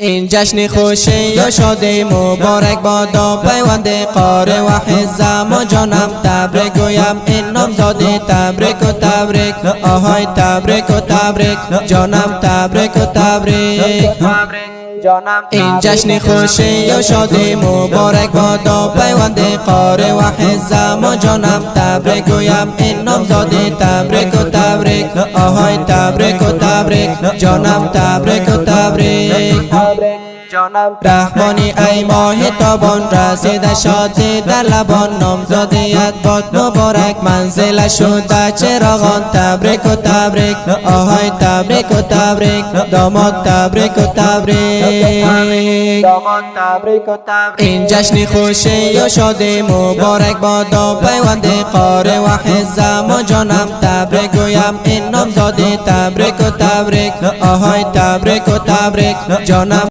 این جشن خوشی یا شادی مبارک بادا پیوند قاره و حزم و جانم تبریک گویم این نامزادی تبریک و تبریک آهای تبریک و تبریک جانم تبریک و تبریک این جشن خوشی یا شادی مبارک بادا پیوند قاره و حزم و جانم تبریک گویم این نامزادی تبریک و تبریک آهای تبریک و تبریک جانم تبریک و تبریک رحمانی ای ماه تابان رسیده شادی در لبان نامزادیت باد مبارک منزل شده چراغان تبریک و تبریک آهای تبریک و تبریک داماد تبریک و تبریک این جشن خوشی یا شادی مبارک بادا پیوند قاره و حزم و جانم تبریک گویم این نامزادی تبریک و تبریک آهای تبریک و تبریک جانم